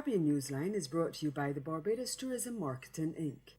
Caribbean Newsline is brought to you by the Barbados Tourism Marketing, Inc.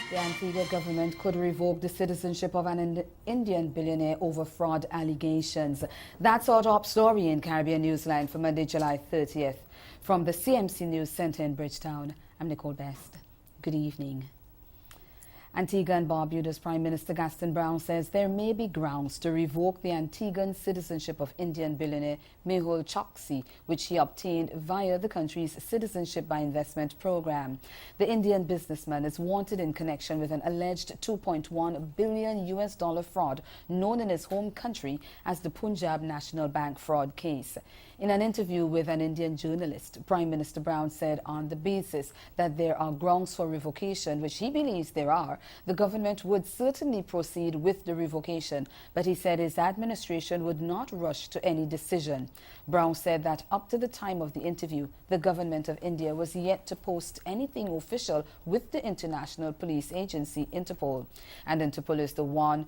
The Antigua government could revoke the citizenship of an Indian billionaire over fraud allegations. That's our top story in Caribbean Newsline for Monday, July 30th. From the CMC News Center in Bridgetown, I'm Nicole Best. Good evening. Antigua and Barbuda's Prime Minister Gaston Brown says there may be grounds to revoke the Antiguan citizenship of Indian billionaire Mehul Choksi, which he obtained via the country's Citizenship by Investment program. The Indian businessman is wanted in connection with an alleged $2.1 billion fraud known in his home country as the Punjab National Bank fraud case. In an interview with an Indian journalist, Prime Minister Brown said on the basis that there are grounds for revocation, which he believes there are, the government would certainly proceed with the revocation, but he said his administration would not rush to any decision. Brown said that up to the time of the interview, the government of India was yet to post anything official with the international police agency Interpol. And Interpol is the one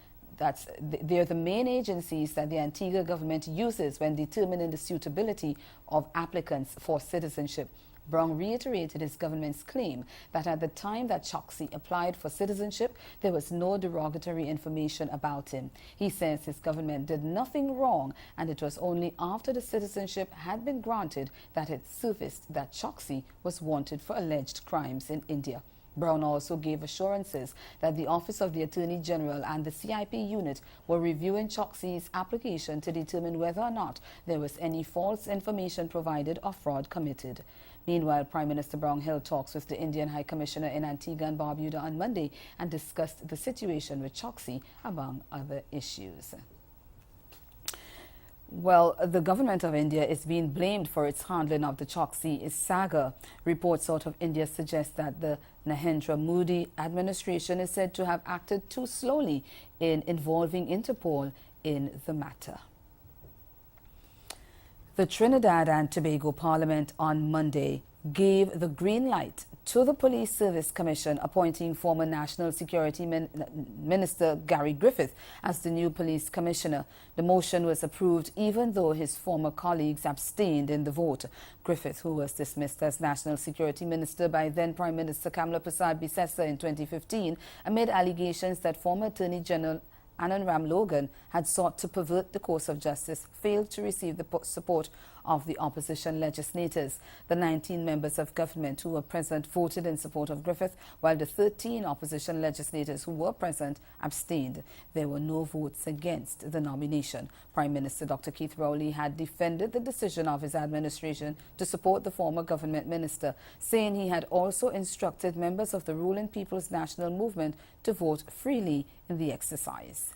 they're the main agencies that the Antigua government uses when determining the suitability of applicants for citizenship. Brown reiterated his government's claim that at the time that Choksi applied for citizenship, there was no derogatory information about him. He says his government did nothing wrong, and it was only after the citizenship had been granted that it surfaced that Choksi was wanted for alleged crimes in India. Brown also gave assurances that the Office of the Attorney General and the CIP unit were reviewing Choksi's application to determine whether or not there was any false information provided or fraud committed. Meanwhile, Prime Minister Brown held talks with the Indian High Commissioner in Antigua and Barbuda on Monday and discussed the situation with Choksi, among other issues. Well, the government of India is being blamed for its handling of the Choksi saga. Reports out of India suggest that the Narendra Modi administration is said to have acted too slowly in involving Interpol in the matter. The Trinidad and Tobago Parliament on Monday gave the green light to the Police Service Commission appointing former National Security Minister Gary Griffith as the new police commissioner. The motion was approved even though his former colleagues abstained in the vote. Griffith, who was dismissed as National Security Minister by then Prime Minister Kamla Prasad Bisesa in 2015 amid allegations that former Attorney General Anand Ram Logan had sought to pervert the course of justice, failed to receive the support of the opposition legislators. The 19 members of government who were present voted in support of Griffith, while the 13 opposition legislators who were present abstained. There were no votes against the nomination. Prime Minister Dr. Keith Rowley had defended the decision of his administration to support the former government minister, saying he had also instructed members of the ruling People's National Movement to vote freely in the exercise.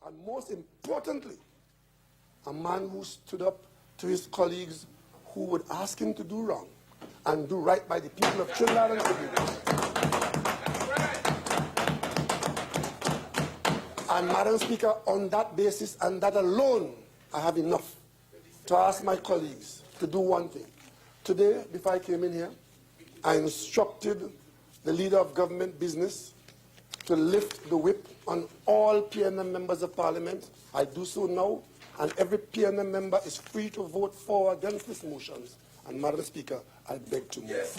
And most importantly, a man who stood up to his colleagues who would ask him to do wrong and do right by the people of Trinidad and Tobago. And Madam Speaker, on that basis and that alone, I have enough to ask my colleagues to do one thing. Today, before I came in here, I instructed the leader of government business to lift the whip on all PNM members of parliament. I do so now, and every PNM member is free to vote for or against these motions. And Madam Speaker, I beg to move. Yes.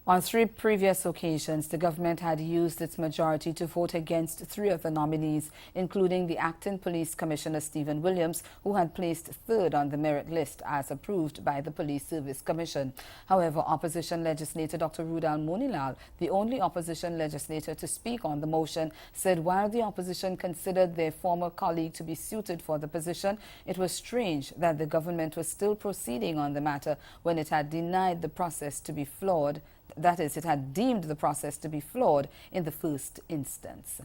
On 3 previous occasions, the government had used its majority to vote against 3 of the nominees, including the acting police commissioner Stephen Williams, who had placed 3rd on the merit list as approved by the Police Service Commission. However, opposition legislator Dr. Rudal Monilal, the only opposition legislator to speak on the motion, said while the opposition considered their former colleague to be suited for the position, it was strange that the government was still proceeding on the matter when it had denied the process to be flawed. That is, it had deemed the process to be flawed in the first instance.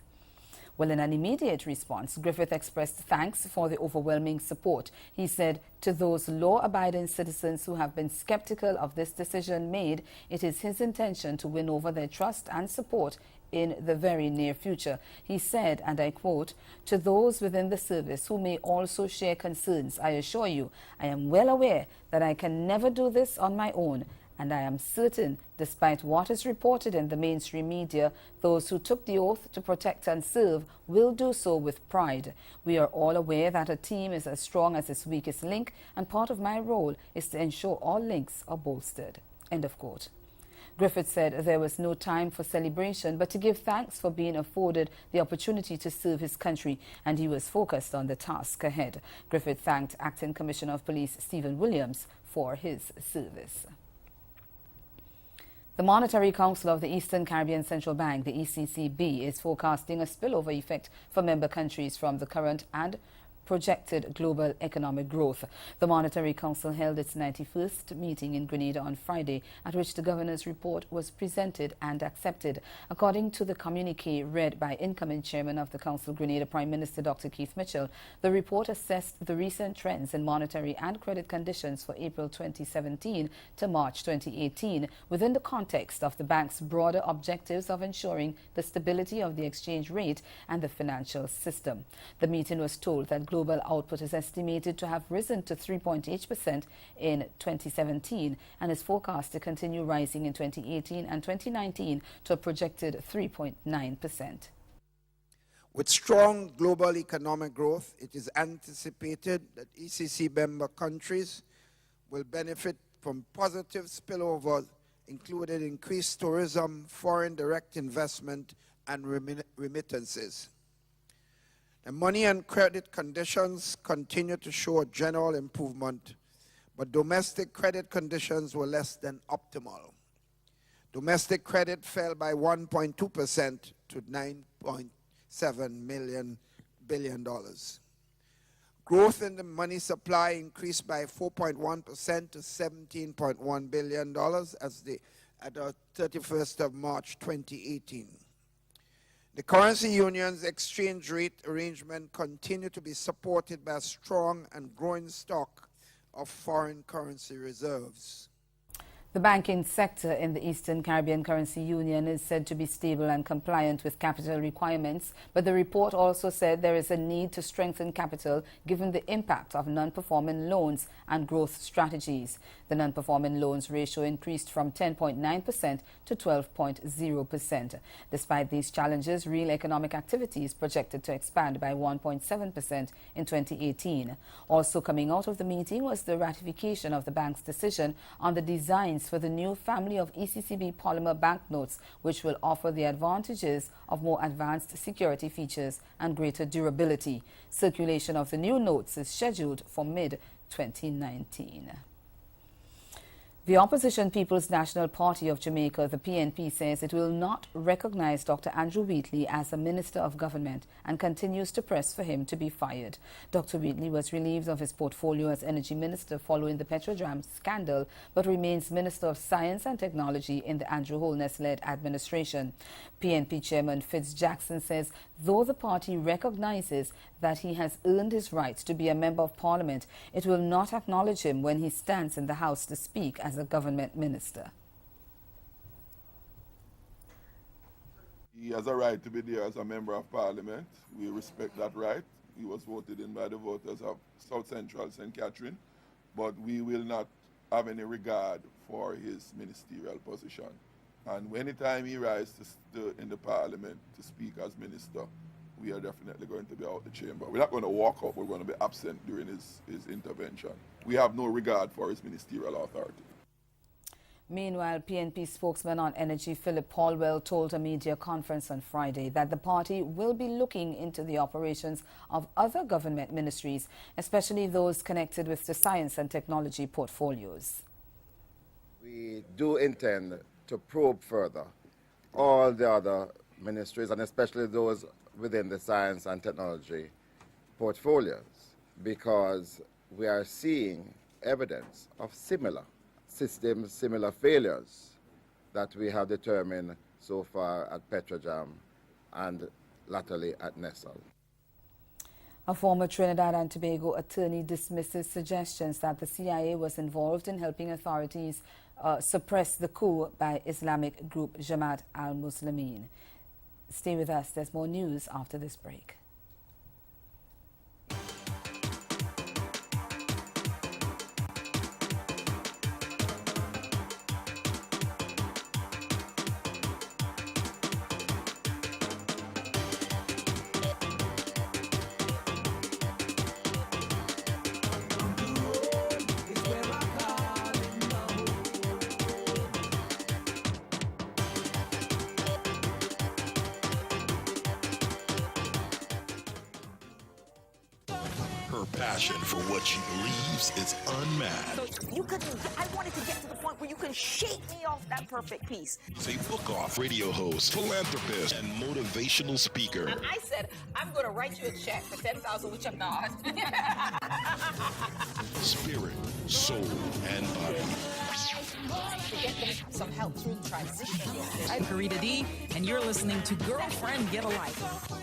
Well, in an immediate response, Griffith expressed thanks for the overwhelming support. He said, to those law-abiding citizens who have been skeptical of this decision made, it is his intention to win over their trust and support in the very near future. He said, and I quote, to those within the service who may also share concerns, I assure you, I am well aware that I can never do this on my own. And I am certain, despite what is reported in the mainstream media, those who took the oath to protect and serve will do so with pride. We are all aware that a team is as strong as its weakest link, and part of my role is to ensure all links are bolstered. End of quote. Griffith said there was no time for celebration, but to give thanks for being afforded the opportunity to serve his country, and he was focused on the task ahead. Griffith thanked Acting Commissioner of Police Stephen Williams for his service. The Monetary Council of the Eastern Caribbean Central Bank, the ECCB, is forecasting a spillover effect for member countries from the current and projected global economic growth. The Monetary Council held its 91st meeting in Grenada on Friday, at which the governor's report was presented and accepted. According to the communique read by incoming chairman of the Council, Grenada Prime Minister Dr. Keith Mitchell, the report assessed the recent trends in monetary and credit conditions for April 2017 to March 2018 within the context of the bank's broader objectives of ensuring the stability of the exchange rate and the financial system. The meeting was told that global output is estimated to have risen to 3.8% in 2017 and is forecast to continue rising in 2018 and 2019 to a projected 3.9%. With strong global economic growth, it is anticipated that ECC member countries will benefit from positive spillovers, including increased tourism, foreign direct investment, and remittances. The money and credit conditions continue to show a general improvement, but domestic credit conditions were less than optimal. Domestic credit fell by 1.2% to $9.7 billion. Growth in the money supply increased by 4.1% to $17.1 billion at the 31st of March 2018. The currency union's exchange rate arrangement continued to be supported by a strong and growing stock of foreign currency reserves. The banking sector in the Eastern Caribbean Currency Union is said to be stable and compliant with capital requirements, but the report also said there is a need to strengthen capital given the impact of non-performing loans and growth strategies. The non-performing loans ratio increased from 10.9% to 12.0%. Despite these challenges, real economic activity is projected to expand by 1.7% in 2018. Also coming out of the meeting was the ratification of the bank's decision on the designs for the new family of ECCB polymer banknotes, which will offer the advantages of more advanced security features and greater durability. Circulation of the new notes is scheduled for mid-2019. The opposition People's National Party of Jamaica, the PNP, says it will not recognize Dr. Andrew Wheatley as a Minister of Government and continues to press for him to be fired. Dr. Wheatley was relieved of his portfolio as Energy Minister following the Petrodram scandal, but remains Minister of Science and Technology in the Andrew Holness-led administration. PNP Chairman Fitz Jackson says though the party recognizes that he has earned his right to be a Member of Parliament, it will not acknowledge him when he stands in the House to speak as a government minister. He has a right to be there as a Member of Parliament. We respect that right. He was voted in by the voters of South Central St. Catherine, but we will not have any regard for his ministerial position. And anytime he rises in the Parliament to speak as minister, we are definitely going to be out the chamber. We're not going to walk out, we're going to be absent during his intervention. We have no regard for his ministerial authority. Meanwhile, PNP spokesman on energy Philip Paulwell told a media conference on Friday that the party will be looking into the operations of other government ministries, especially those connected with the science and technology portfolios. We do intend to probe further all the other ministries, and especially those within the science and technology portfolios, because we are seeing evidence of similar systems, similar failures that we have determined so far at Petrojam and latterly at Nessel. A former Trinidad and Tobago attorney dismisses suggestions that the CIA was involved in helping authorities suppress the coup by Islamic group Jamaat al-Muslimin. Stay with us, there's more news after this break. Her passion for what she believes is unmatched. So you couldn't, I wanted to get to the point where you can shake me off that perfect piece. She's a book-off radio host, philanthropist, and motivational speaker. And I said, I'm going to write you a check for $10,000, which I'm not. Spirit, soul, and body. To get them some help through the transition. I'm Karita D, and you're listening to Girlfriend Get a Life.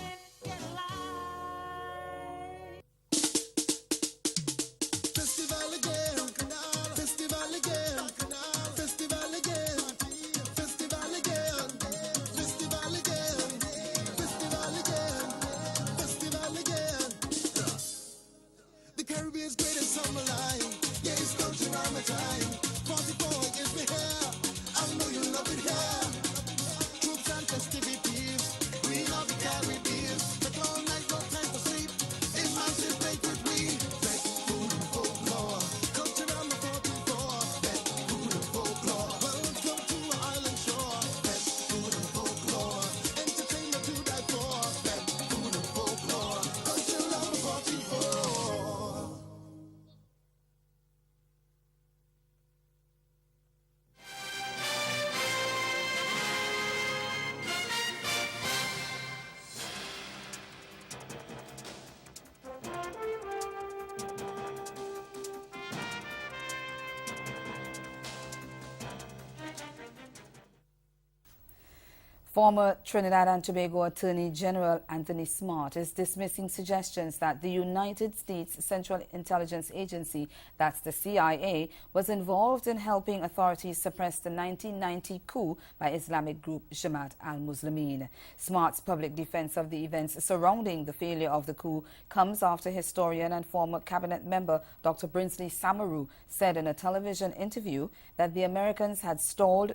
Former Trinidad and Tobago Attorney General Anthony Smart is dismissing suggestions that the United States Central Intelligence Agency, that's the CIA, was involved in helping authorities suppress the 1990 coup by Islamic group Jamaat al-Muslimin. Smart's public defense of the events surrounding the failure of the coup comes after historian and former cabinet member Dr. Brinsley Samaru said in a television interview that the Americans had installed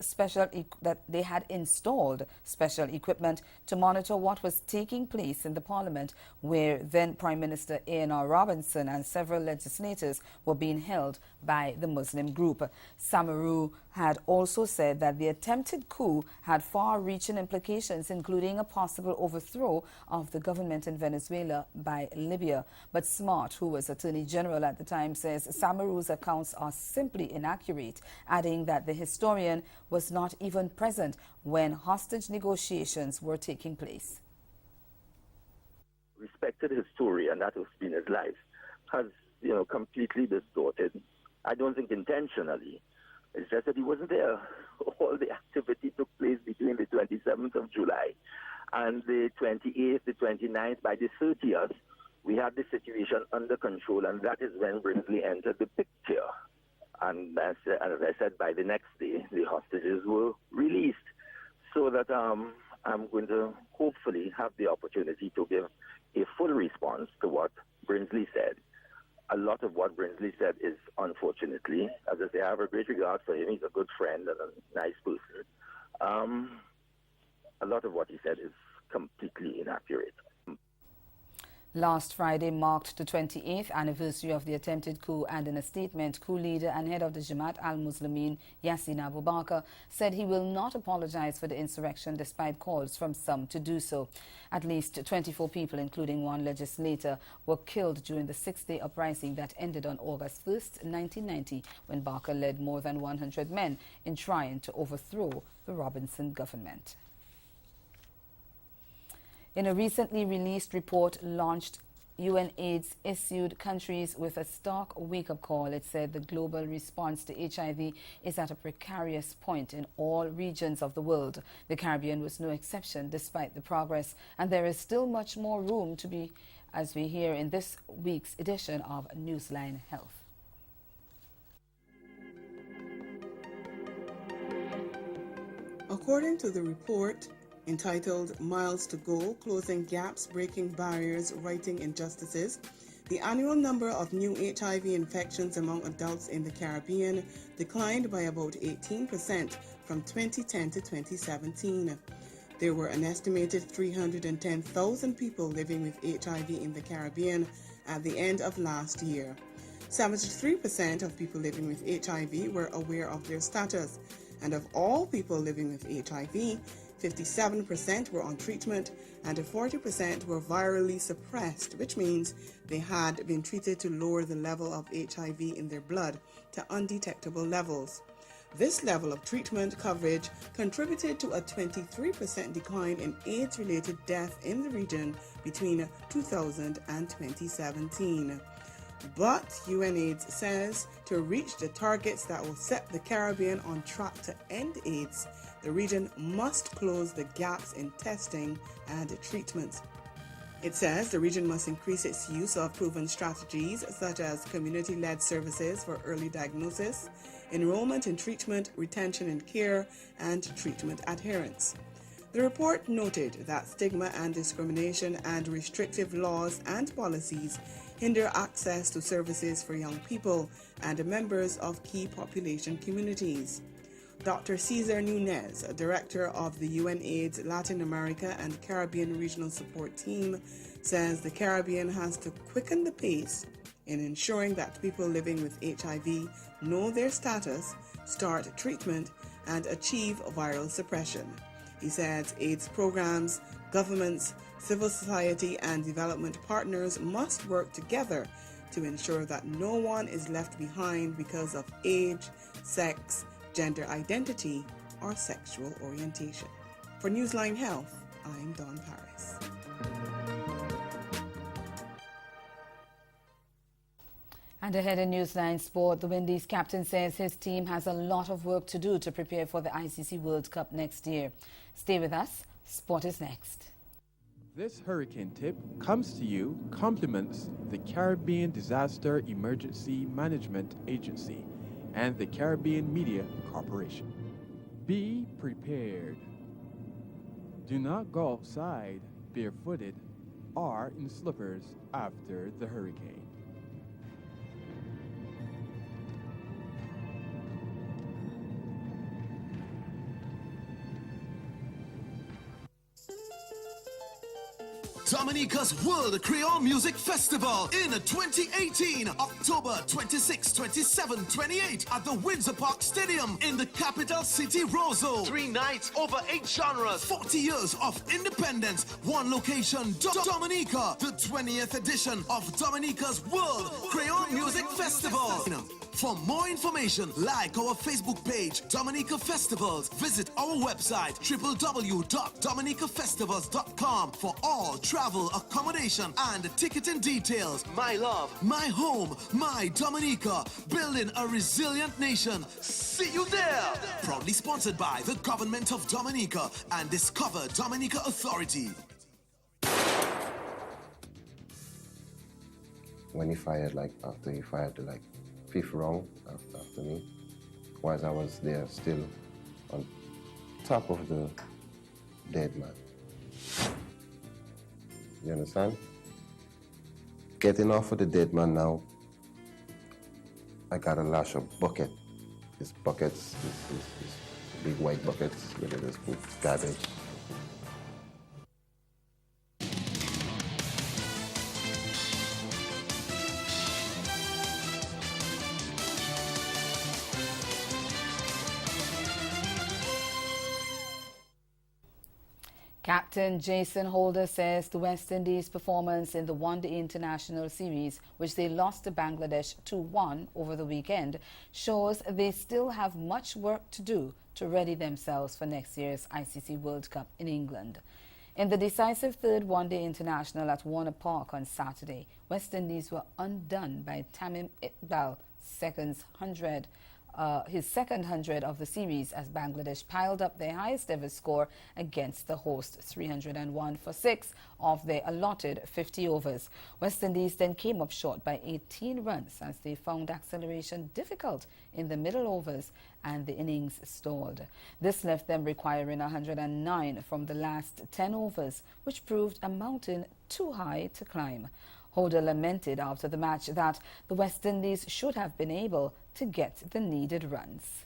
special equipment to monitor what was taking place in the parliament, where then Prime Minister A.N.R. Robinson and several legislators were being held by the Muslim group. Samaru had also said that the attempted coup had far-reaching implications, including a possible overthrow of the government in Venezuela by Libya. But Smart, who was Attorney General at the time, says Samaru's accounts are simply inaccurate, adding that the historian was not even present when hostage negotiations were taking place. Respected historian, that has been his life, has, completely distorted. I don't think intentionally. It's just that he wasn't there. All the activity took place between the 27th of July and the 28th, the 29th. By the 30th, we had the situation under control, and that is when Brinsley entered the picture. And as I said, by the next day, the hostages were released. So that I'm going to hopefully have the opportunity to give a full response to what Brinsley said. A lot of what Brinsley said is, unfortunately, as I say, I have a great regard for him. He's a good friend and a nice person. A lot of what he said is completely inaccurate. Last Friday marked the 28th anniversary of the attempted coup, and in a statement, coup leader and head of the Jamaat al-Muslimin, Yassin Abu Bakr, said he will not apologize for the insurrection despite calls from some to do so. At least 24 people, including one legislator, were killed during the six-day uprising that ended on August 1st, 1990, when Bakr led more than 100 men in trying to overthrow the Robinson government. In a recently released report launched, UNAIDS issued countries with a stark wake-up call. It said the global response to HIV is at a precarious point in all regions of the world. The Caribbean was no exception despite the progress, and there is still much more room to be, as we hear in this week's edition of Newsline Health. According to the report, entitled Miles to Go, Closing Gaps, Breaking Barriers, Righting Injustices, the annual number of new HIV infections among adults in the Caribbean declined by about 18% from 2010 to 2017. There were an estimated 310,000 people living with HIV in the Caribbean at the end of last year. 73% of people living with HIV were aware of their status, and of all people living with HIV, 57% were on treatment and 40% were virally suppressed, which means they had been treated to lower the level of HIV in their blood to undetectable levels. This level of treatment coverage contributed to a 23% decline in AIDS-related death in the region between 2000 and 2017. But UNAIDS says to reach the targets that will set the Caribbean on track to end AIDS, the region must close the gaps in testing and treatment. It says the region must increase its use of proven strategies such as community-led services for early diagnosis, enrollment in treatment, retention in care, and treatment adherence. The report noted that stigma and discrimination and restrictive laws and policies hinder access to services for young people and members of key population communities. Dr. Cesar Nunez, director of the UNAIDS Latin America and Caribbean Regional Support Team, says the Caribbean has to quicken the pace in ensuring that people living with HIV know their status, start treatment, and achieve viral suppression. He says AIDS programs, governments, civil society, and development partners must work together to ensure that no one is left behind because of age, sex, gender identity, or sexual orientation. For Newsline Health, I'm Dawn Paris. And ahead in Newsline Sport, the Windies captain says his team has a lot of work to do to prepare for the ICC World Cup next year. Stay with us. Sport is next. This hurricane tip comes to you compliments the Caribbean Disaster Emergency Management Agency and the Caribbean Media Corporation. Be prepared. Do not go outside barefooted or in slippers after the hurricane. Dominica's World Creole Music Festival in 2018, October 26, 27, 28 at the Windsor Park Stadium in the capital city, Roseau. 3 nights, over 8 genres, 40 years of independence, one location, Dominica, the 20th edition of Dominica's World Creole Music Festival. For more information, like our Facebook page, Dominica Festivals. Visit our website, www.dominicafestivals.com for all travel, accommodation, and ticketing details. My love, my home, my Dominica, building a resilient nation. See you there! Proudly sponsored by the Government of Dominica and Discover Dominica Authority. When he fired, after he fired the 5th round after me, whilst I was there still on top of the dead man. You understand? Getting off of the dead man now, I got a lash of bucket. These buckets, these big white buckets where they just put garbage. Captain Jason Holder says the West Indies' performance in the One-Day International Series, which they lost to Bangladesh 2-1 over the weekend, shows they still have much work to do to ready themselves for next year's ICC World Cup in England. In the decisive third One-Day International at Warner Park on Saturday, West Indies were undone by Tamim Iqbal, his second 100 of the series, as Bangladesh piled up their highest ever score against the host, 301 for 6 of their allotted 50 overs. West Indies then came up short by 18 runs as they found acceleration difficult in the middle overs and the innings stalled. This left them requiring 109 from the last 10 overs, which proved a mountain too high to climb. Holder lamented after the match that the West Indies should have been able to get the needed runs.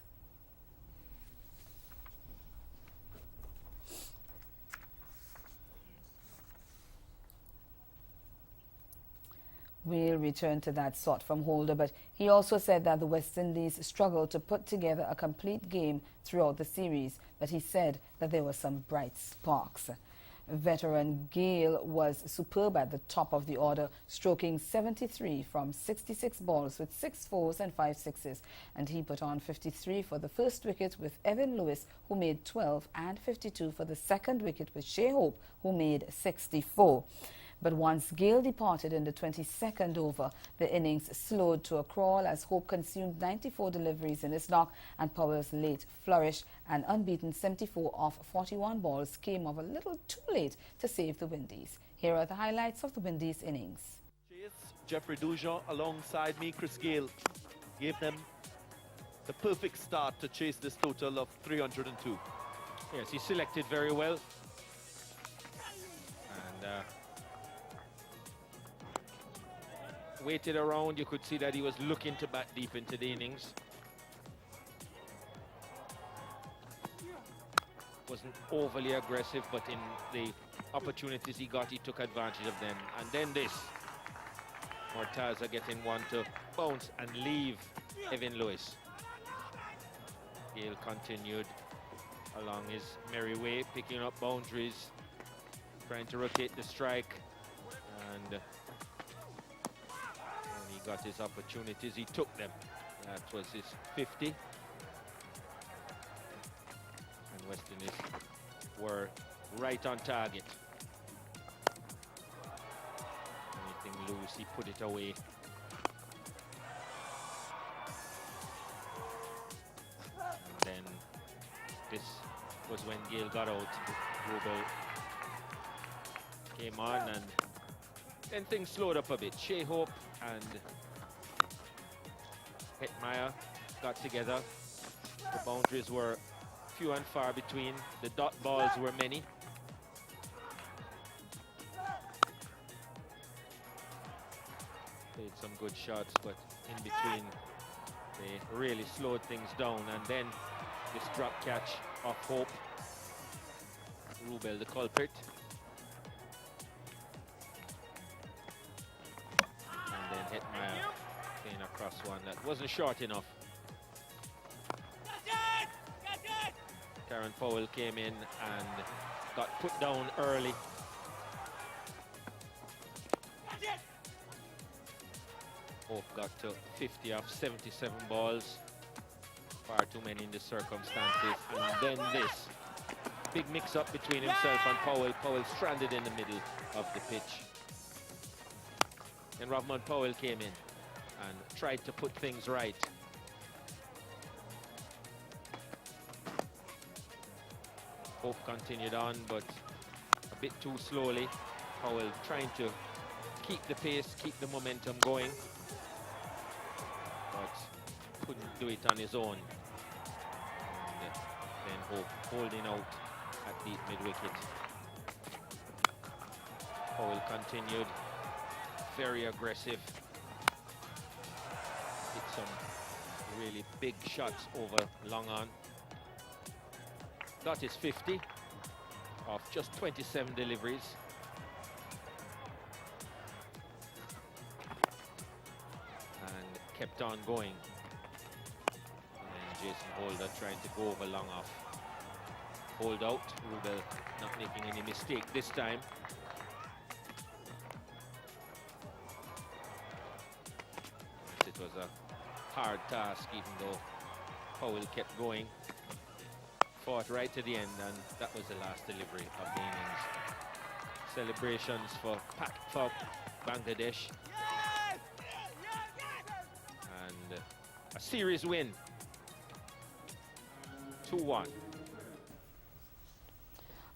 We'll return to that thought from Holder, but he also said that the West Indies struggled to put together a complete game throughout the series, but he said that there were some bright sparks. Veteran Gale was superb at the top of the order, stroking 73 from 66 balls with 6 fours and 5 sixes, and he put on 53 for the first wicket with Evan Lewis, who made 12, and 52 for the second wicket with Shea Hope, who made 64. But once Gale departed in the 22nd over, the innings slowed to a crawl as Hope consumed 94 deliveries in his knock, and Powell's late flourish and unbeaten 74 off 41 balls came off a little too late to save the Windies. Here are the highlights of the Windies' innings. Jeffrey Dujon alongside me, Chris Gale, gave them the perfect start to chase this total of 302. Yes, he selected very well. And waited around. You could see that he was looking to bat deep into the innings. Wasn't overly aggressive, but in the opportunities he got, he took advantage of them. And then this, Mortaza getting one to bounce and leave Evan Lewis. Gale continued along his merry way, picking up boundaries, trying to rotate the strike, and when he got his opportunities, he took them. That was his 50. And West Indies were right on target. Anything loose, he put it away. And then this was when Gale got out. Rubel came on, and then things slowed up a bit. Shea Hope and Hetmeyer got together. The boundaries were few and far between. The dot balls were many. Played some good shots, but in between they really slowed things down. And then this drop catch of Hope. Rubel the culprit. And then Hetmeyer playing across one that wasn't short enough. Karen Powell came in and got put down early. Hope got to 50 off 77 balls. Far too many in the circumstances. And then this big mix-up between himself and Powell. Powell stranded in the middle of the pitch. And Rovman Powell came in and tried to put things right. Hope continued on, but a bit too slowly. Powell trying to keep the pace, keep the momentum going, but couldn't do it on his own. And then Hope holding out at deep mid-wicket. Powell continued, very aggressive. Hit some really big shots over long on. Got his 50 off just 27 deliveries. And kept on going. And then Jason Holder trying to go over long off. hold out. Rubel not making any mistake this time. It was a hard task, even though Powell kept going. Fought right to the end, and that was the last delivery of the innings. Celebrations for Bangladesh. And a series win. 2-1.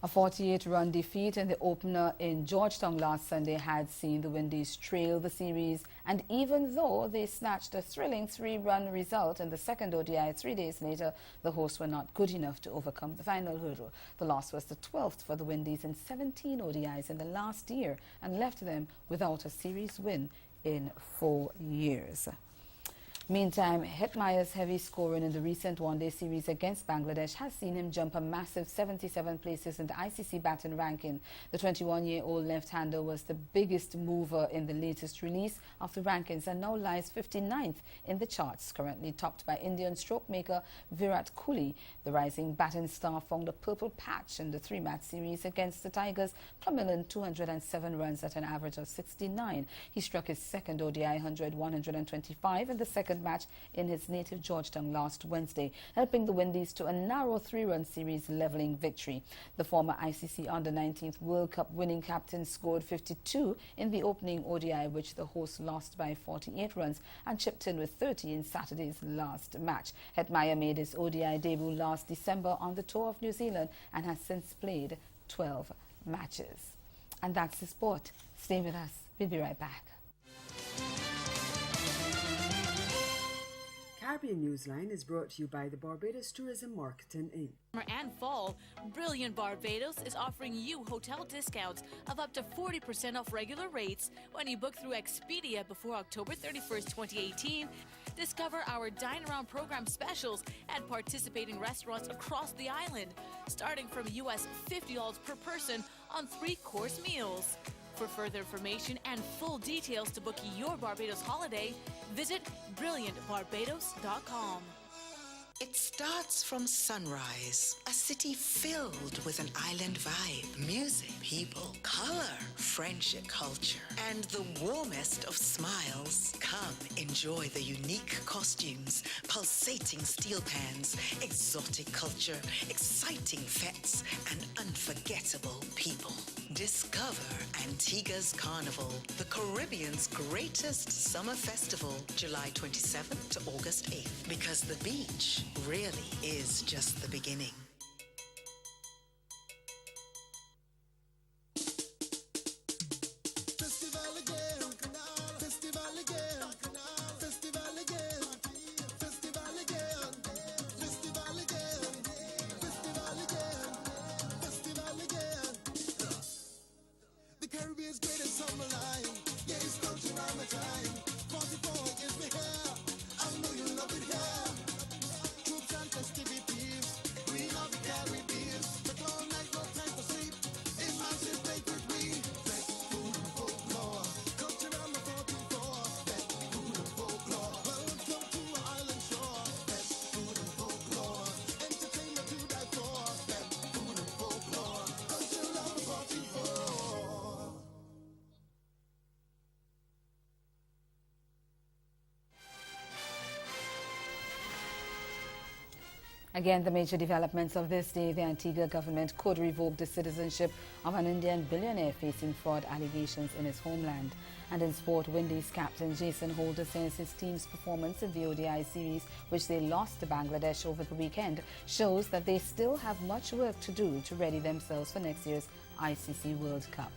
A 48-run defeat in the opener in Georgetown last Sunday had seen the Windies trail the series, and even though they snatched a thrilling 3-run result in the second ODI 3 days later, the hosts were not good enough to overcome the final hurdle. The loss was the 12th for the Windies in 17 ODIs in the last year and left them without a series win in 4 years. Meantime, Hetmeyer's heavy scoring in the recent one-day series against Bangladesh has seen him jump a massive 77 places in the ICC batting ranking. The 21-year-old left-hander was the biggest mover in the latest release of the rankings and now lies 59th in the charts, currently topped by Indian stroke maker Virat Kohli. The rising batting star found a purple patch in the 3-match series against the Tigers, plumbing in 207 runs at an average of 69. He struck his second ODI 100-125 in the second match in his native Georgetown last Wednesday, helping the Windies to a narrow 3-run series leveling victory. The former ICC Under-19 World Cup winning captain scored 52 in the opening ODI, which the hosts lost by 48 runs, and chipped in with 30 in Saturday's last match. Hetmeyer made his ODI debut last December on the tour of New Zealand and has since played 12 matches. And that's the sport. Stay with us. We'll be right back. Caribbean Newsline is brought to you by the Barbados Tourism Marketing Inc. Summer and fall, Brilliant Barbados is offering you hotel discounts of up to 40% off regular rates when you book through Expedia before October 31st, 2018. Discover our Dine Around program specials at participating restaurants across the island, starting from US $50 per person on 3-course meals. For further information and full details to book your Barbados holiday, visit brilliantbarbados.com. It starts from sunrise, a city filled with an island vibe, music, people, color, friendship, culture, and the warmest of smiles. Come enjoy the unique costumes, pulsating steel pans, exotic culture, exciting fetes, and unforgettable people. Discover Antigua's Carnival, the Caribbean's greatest summer festival, July 27th to August 8th, because the beach really is just the beginning. Again, the major developments of this day: the Antigua government could revoke the citizenship of an Indian billionaire facing fraud allegations in his homeland. And in sport, Windies captain Jason Holder says his team's performance in the ODI series, which they lost to Bangladesh over the weekend, shows that they still have much work to do to ready themselves for next year's ICC World Cup.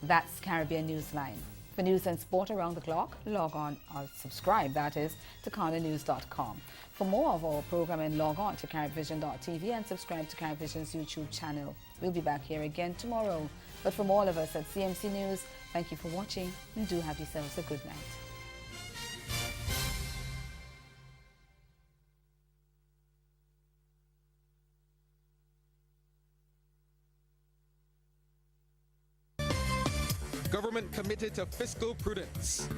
That's Caribbean Newsline. For news and sport around the clock, log on or subscribe, that is, to CarnaNews.com. For more of our programming, log on to CaribVision.tv and subscribe to CaribVision's YouTube channel. We'll be back here again tomorrow. But from all of us at CMC News, thank you for watching and do have yourselves a good night. Government committed to fiscal prudence.